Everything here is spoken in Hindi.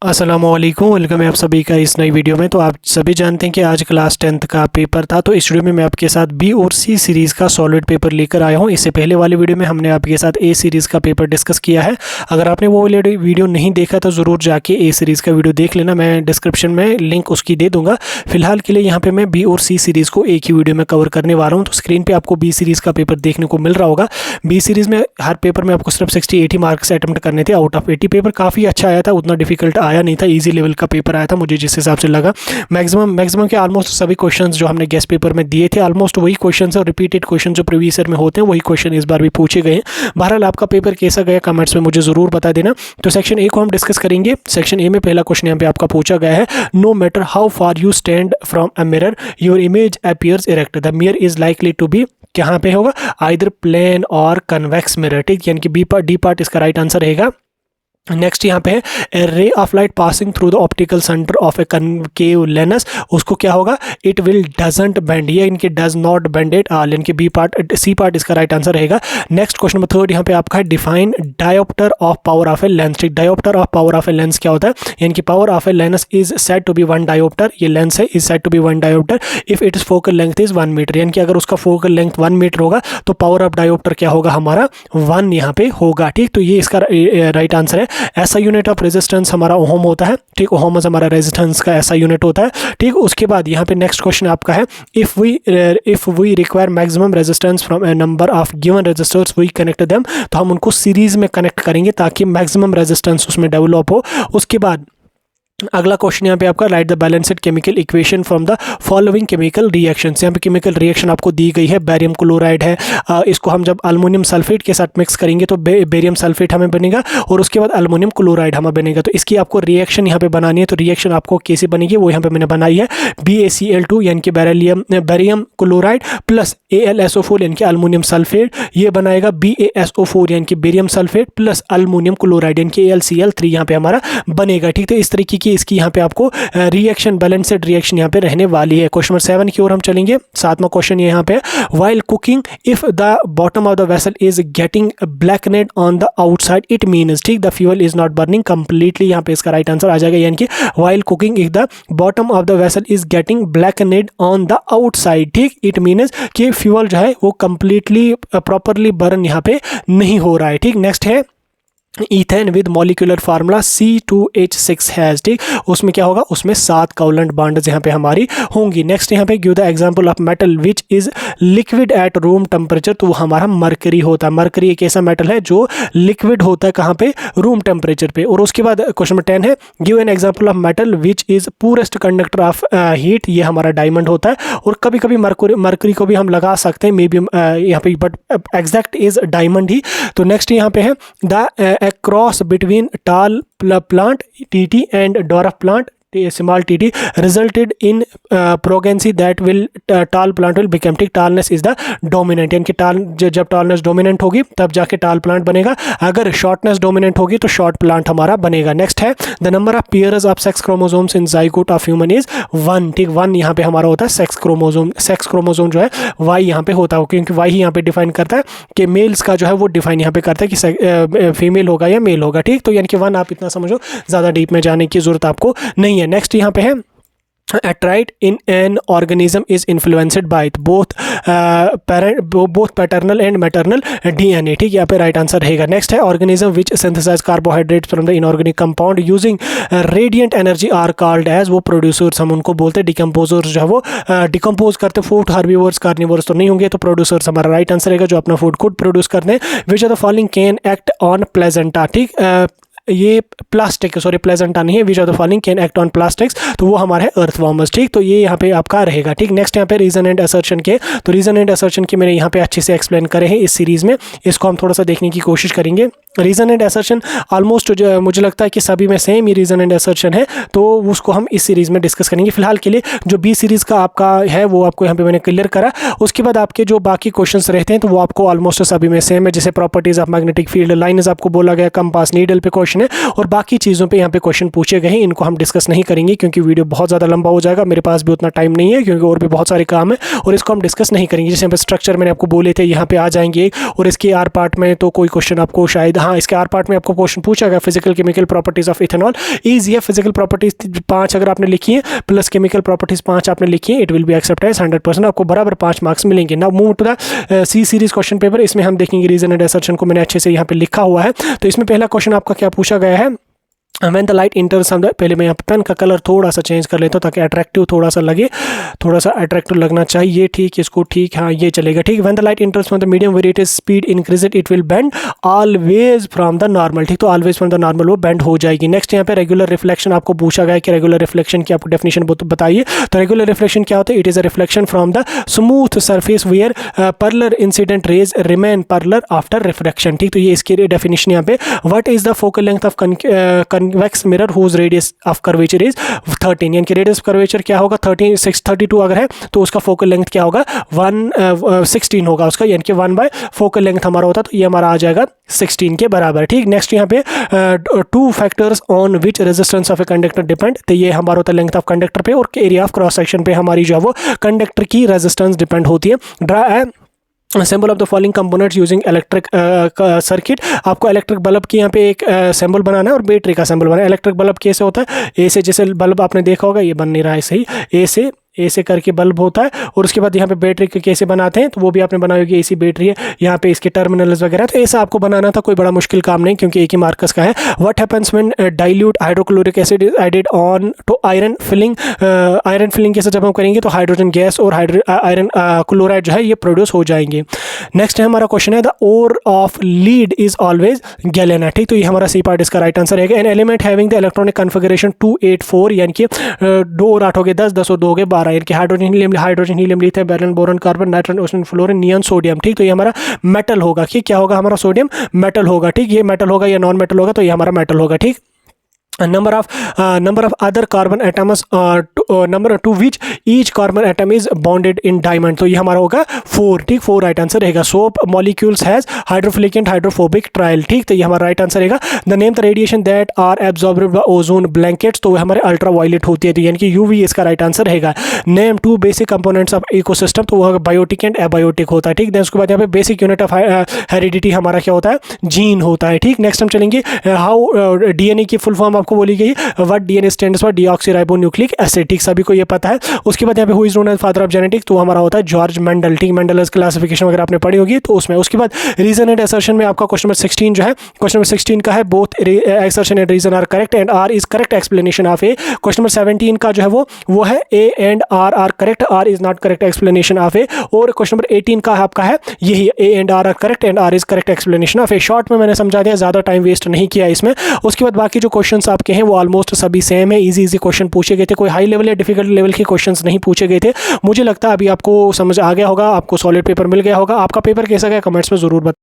अस्सलामुअलैकुम, वेलकम है आप सभी का इस नई वीडियो में। तो आप सभी जानते हैं कि आज क्लास 10th का पेपर था, तो इस वीडियो में मैं आपके साथ बी और सी सीरीज़ का सॉलिड पेपर लेकर आया हूं। इससे पहले वाली वीडियो में हमने आपके साथ ए सीरीज़ का पेपर डिस्कस किया है। अगर आपने वो वाली वीडियो नहीं देखा तो ज़रूर जाके ए सीरीज़ का वीडियो देख लेना, मैं डिस्क्रिप्शन में लिंक उसकी दे दूँगा। फिलहाल के लिए यहाँ पर मैं बी और सी सीरीज़ को एक ही वीडियो में कवर करने वाला हूँ। तो स्क्रीन पर आपको बी सीरीज़ का पेपर देखने को मिल रहा होगा। बी सीरीज़ में हर पेपर में आपको सिर्फ 60-80 मार्क्स अटैम्प्ट करने थे आउट ऑफ 80। पेपर काफ़ी अच्छा आया था, उतना डिफिकल्ट आया नहीं था, ईजी लेवल का पेपर आया था मुझे जिस हिसाब से लगा। मैक्सिमम के ऑलमोस्ट सभी क्वेश्चंस जो हमने गेस्ट पेपर में दिए थे ऑलमोस्ट वही क्वेश्चंस और रिपीटेड क्वेश्चन जो प्रीवियस ईयर में होते हैं वही क्वेश्चन इस बार भी पूछे गए हैं। बहरहाल आपका पेपर कैसा गया कमेंट्स में मुझे ज़रूर बता देना। तो सेक्शन ए को हम डिस्कस करेंगे। सेक्शन ए में पहला क्वेश्चन यहाँ पे आपका पूछा गया है, no matter how far you stand from a mirror your image appears erect, the mirror is likely to be, कहाँ पे होगा, आइदर प्लेन और कन्वेक्स मिरर। ठीक, यानी कि डी पार्ट इसका राइट आंसर रहेगा। नेक्स्ट यहाँ पे है, a ray of light passing through the optical centre of a concave lens, उसको क्या होगा, इट विल डजंट बेंड, ये इनके does not bend it all, यानी कि बी पार्ट सी पार्ट इसका राइट आंसर रहेगा। नेक्स्ट क्वेश्चन नंबर 3 यहाँ पे आपका है, define dioptre of power of a lens. ठीक, dioptre of power of a lens क्या होता है, यानी कि power of a lens is said to be 1 dioptre, ये लेंस है is said to be 1 dioptre if its focal length is 1 metre, यानी कि अगर उसका फोकल लेंथ 1 मीटर होगा तो पावर ऑफ डायोप्टर क्या होगा हमारा 1 यहाँ पे होगा। ठीक, तो ये इसका राइट आंसर है। ऐसा यूनिट ऑफ रेजिस्टेंस हमारा ओम होता है। ठीक, ओम हमारा रेजिस्टेंस का ऐसा यूनिट होता है। ठीक, उसके बाद यहाँ पे नेक्स्ट क्वेश्चन आपका है, if we require maximum resistance from a number of given resistors we connect them, तो हम उनको सीरीज में कनेक्ट करेंगे ताकि मैक्सिमम रेजिस्टेंस उसमें डेवलप हो। उसके बाद अगला क्वेश्चन यहाँ पे आपका, right the balanced chemical equation from the following chemical reactions. यहाँ पे केमिकल रिएक्शन आपको दी गई है, बेरियम क्लोराइड है, इसको हम जब अल्मोनियम सल्फेट के साथ मिक्स करेंगे तो बेरियम सल्फेट हमें बनेगा और उसके बाद अल्मोनियम क्लोराइड हमें बनेगा। तो इसकी आपको रिएक्शन यहाँ पे बनानी है, तो रिएक्शन आपको कैसे बनेगी वो यहाँ पे मैंने बनाई है, BaCl2 यानी कि बेरियम क्लोराइड प्लस AlSO4 यानी कि अल्मोनियम सल्फेट, ये बनाएगा BaSO4 यानी कि barium sulphate plus aluminium chloride यानी कि AlCl3 यहाँ पे हमारा बनेगा। ठीक, तो इस तरीके की इसकी यहाँ पे आपको रिएक्शन, बैलेंस्ड रिएक्शन यहाँ पे रहने वाली है। क्वेश्चन नंबर 7 की ओर हम चलेंगे। 7वां क्वेश्चन ये यहाँ पे, while cooking if the bottom of the vessel is getting blackened on the outside it means, ठीक, the fuel is not burning completely, यहाँ पे इसका राइट आंसर आ जाएगा, यानी कि while cooking if the bottom of the vessel is getting blackened on the outside, ठीक, इट मीन्स कि फ्यूल जो है वो कंप्लीटली प्रॉपरली बर्न यहाँ पे नहीं हो रहा है। ठीक, नेक्स्ट है, ethane with molecular formula C2H6 has, ठीक, उसमें क्या होगा, उसमें 7 कोवलेंट बॉन्ड्स यहाँ पे हमारी होंगी। नेक्स्ट यहाँ पे, give the example of metal which is liquid at room temperature, तो वो हमारा मरकरी होता है। मरकरी एक ऐसा मेटल है जो लिक्विड होता है कहाँ पे, रूम टेम्परेचर पे। और उसके बाद क्वेश्चन नंबर 10 है, give an example of metal which is purest conductor of heat, ये हमारा डायमंड होता है और कभी कभी मरकरी को भी हम लगा सकते हैं मे बी यहाँ पे, बट एग्जैक्ट इज डायमंड ही। तो नेक्स्ट यहाँ पे है, the a cross between tall plant TT and dwarf plant small TT resulted in progeny that will tall plant will become, ठीक, tallness is the dominant, यानी कि जब tallness dominant होगी तब जाके tall plant बनेगा, अगर shortness dominant होगी तो short plant हमारा बनेगा। नेक्स्ट है, the number of pairs of sex chromosomes in zygote of human is 1, ठीक, 1 यहाँ पे हमारा होता है सेक्स क्रोमोसोम जो है Y यहाँ पे होता है, क्योंकि Y ही यहाँ पे डिफाइन करता है कि मेल्स का जो है वो डिफाइन यहाँ पे करता है कि फीमेल होगा या मेल होगा। ठीक, तो यानी कि 1 आप इतना समझो, ज़्यादा डीप में जाने की जरूरत आपको नहीं है। नेक्स्ट यहाँ पे है, a trait in an organism is influenced by both paternal and maternal DNA, ठीक, यहाँ पे राइट आंसर रहेगा। नेक्स्ट है, organism which synthesize carbohydrates from the inorganic compound using radiant energy are called as, वो producers हम उनको बोलते हैं, decomposers जो है वो डिकम्पोज करते हैं फूड, herbivores कार्निवोर्स तो नहीं होंगे, तो producers हमारा राइट आंसर रहेगा जो अपना फूड खुद प्रोड्यूस करते हैं। which of the following can act on placenta, ठीक, ये प्लास्टिक, सॉरी प्लेजेंटा नहीं है, which of the following can act on plastics, तो वो हमारे अर्थवॉर्मर्स। ठीक, तो ये यहाँ पे आपका रहेगा। ठीक, नेक्स्ट यहाँ पे रीजन एंड असर्शन के, तो रीजन एंड असर्शन के मैंने यहाँ पे अच्छे से एक्सप्लेन करे हैं इस सीरीज में, इसको हम थोड़ा सा देखने की कोशिश करेंगे। रीजन एंड असर्शन ऑलमोस्ट मुझे लगता है कि सभी में सेम ही रीजन एंड असर्शन है, तो उसको हम इस सीरीज में डिस्कस करेंगे। फिलहाल के लिए जो बी सीरीज का आपका है वो आपको यहाँ पे मैंने क्लियर करा। उसके बाद आपके जो बाकी क्वेश्चंस रहते हैं तो वो आपको ऑलमोस्ट सभी में सेम है, जैसे properties of magnetic field lines आपको बोला गया, कंपास नीडल पे क्वेश्चन क्वेश्चन है, और बाकी चीज़ों पे यहाँ पे क्वेश्चन पूछे गए हैं, इनको हम डिस्कस नहीं करेंगे क्योंकि वीडियो बहुत ज़्यादा लंबा हो जाएगा, मेरे पास भी उतना टाइम नहीं है क्योंकि और भी बहुत सारे काम है, और इसको हम डिस्कस नहीं करेंगे। जैसे यहाँ पे स्ट्रक्चर मैंने आपको बोले थे, यहाँ पे आ जाएंगे, और इसके आर पार्ट में तो कोई क्वेश्चन आपको शायद, हाँ इसके आर पार्ट में आपको क्वेश्चन पूछा गया physical chemical properties of ethanol. Easy है, फिजिकल प्रॉपर्टीज 5 अगर आपने लिखी है प्लस केमिकल प्रॉपर्टीज 5 आपने लिखी है, इट विल बी एक्सेप्टेड 100%, आपको बराबर 5 मार्क्स मिलेंगे। Now move to the C series question paper. इसमें हम देखेंगे रीजन एंड असर्शन को मैंने अच्छे से यहाँ पे लिखा हुआ है। तो इसमें पहला क्वेश्चन आपका क्या पूछा गया है, व्हेन द लाइट इंटर्स, पहले मैं यहाँ पे पेन का कलर थोड़ा सा चेंज कर लेता हूँ ताकि अट्रैक्टिव थोड़ा सा लगे, थोड़ा सा अट्रैक्टिव लगना चाहिए, ठीक, इसको ठीक, हाँ ये चलेगा, ठीक। When the light enters from the medium where it is speed increase it will bend always from the normal, ठीक, तो ऑलवेज फ्रॉम द नॉर्मल वो बेंड हो जाएगी। नेक्स्ट यहाँ पे रेगुलर रिफ्लेक्शन आपको पूछा गया कि रेगुलर रिफ्लेक्शन की आपको डेफिनेशन बताइए। तो रेगुलर रिफ्लेक्शन क्या होता है, it is a reflection from the smooth surface where parallel incident rays remain parallel after reflection, ठीक, तो ये इसकी डेफिनेशन यहाँ पे। What is the focal length of convex mirror whose radius of curvature is 13, यानी कि रेडियस ऑफ कर्वेचर क्या होगा 632 अगर है तो उसका फोकल लेंथ क्या होगा 16 होगा उसका, यानी कि 1 बाय फोकल लेंथ हमारा होता, तो ये हमारा आ जाएगा 16 के बराबर, ठीक। नेक्स्ट यहाँ पे 2 factors on which resistance of a conductor depend, तो ये हमारा होता है लेंथ ऑफ कंडक्टर पे, और एरिया ऑफ क्रॉस सेक्शन पे हमारी जो है वो कंडक्टर की रेजिस्टेंस डिपेंड होती है। Draw symbol of the following components using electric circuit, आपको इलेक्ट्रिक बल्ब की यहाँ पे एक सिंबल बनाना है और बैटरी का सिंबल बनाना है। इलेक्ट्रिक बल्ब कैसे होता है, ए से, जैसे बल्ब आपने देखा होगा ये बन नहीं रहा है सही, ए से करके बल्ब होता है, और उसके बाद यहाँ पे बैटरी के कैसे बनाते हैं तो वो भी आपने बनाई होगी, ऐसी बैटरी है, यहाँ पे इसके टर्मिनल्स वगैरह, तो ऐसा आपको बनाना था, कोई बड़ा मुश्किल काम नहीं क्योंकि एक ही मार्कस का है। What happens when dilute hydrochloric acid is added on to iron filing, iron filing कैसे जब हम करेंगे तो हाइड्रोजन गैस और आयरन क्लोराइड जो है ये प्रोड्यूस हो जाएंगे। नेक्स्ट है हमारा क्वेश्चन है the ore of lead is always galena, ठीक, तो ये हमारा सी पार्ट इसका राइट आंसर है। An element having the electronic configuration 284, यानी कि 2 और 8 हो गए 10, 10 और 2 हो गए 12, यानी कि hydrogen helium lithium beryllium boron carbon nitrogen ozone fluorine neon sodium, ठीक, तो ये हमारा मेटल होगा, ठीक, क्या होगा हमारा सोडियम मेटल होगा, ठीक, ये मेटल होगा या नॉन मेटल होगा, तो ये हमारा मेटल होगा, ठीक। number of other carbon atoms number to which each carbon atom is bonded in diamond, तो ये हमारा होगा 4, ठीक, 4 राइट आंसर रहेगा। Soap molecules has hydrophilic and hydrophobic trial, ठीक, तो ये हमारा राइट आंसर रहेगा। The name the radiation that are absorbed by ozone blankets, तो हमारे अल्ट्रा वायलेट होती है, तो यानी कि यूवी इसका राइट आंसर रहेगा। Name 2 basic components of ecosystem, तो वो बायोटिक एंड एबायोटिक होता है, ठीक। देन उसके बाद यहाँ पे बेसिक यूनिट ऑफ हेरिडिटी हमारा क्या होता है, जीन होता है, ठीक। नेक्स्ट हम चलेंगे हाउ डीएनए की फुल फॉर्म आपको बोली गई, what DNA stands for deoxyribonucleic acid, ठीक, सभी को ये पता है। उसके बाद यहाँ पे who is known as father of genetics, तो हमारा होता है जॉर्ज मेंडल, ठीक, मेंडल क्लासिफिकेशन वगैरह आपने पढ़ी होगी तो उसमें। उसके बाद रीजन एंड असर्शन में आपका क्वेश्चन नंबर 16 जो है, क्वेश्चन नंबर 16 का है both assertion and reason are correct and R is correct explanation of A. Question number 17 का जो है वो है A and R correct, R is not correct explanation of A. और क्वेश्चन नंबर 18 का आपका है यही A and R correct and R is correct explanation of A. Short में मैंने समझा दिया, ज्यादा टाइम वेस्ट नहीं किया इसमें। उसके बाद बाकी जो क्वेश्चंस आपके हैं वो ऑलमोस्ट सभी सेम है, इजी क्वेश्चन पूछे गए थे, कोई हाई लेवल या डिफिकल्ट लेवल के क्वेश्चंस नहीं पूछे गए थे। मुझे लगता है अभी आपको समझ आ गया होगा, आपको सॉलिड पेपर मिल गया होगा। आपका पेपर कैसा गया कमेंट्स में जरूर बताएं।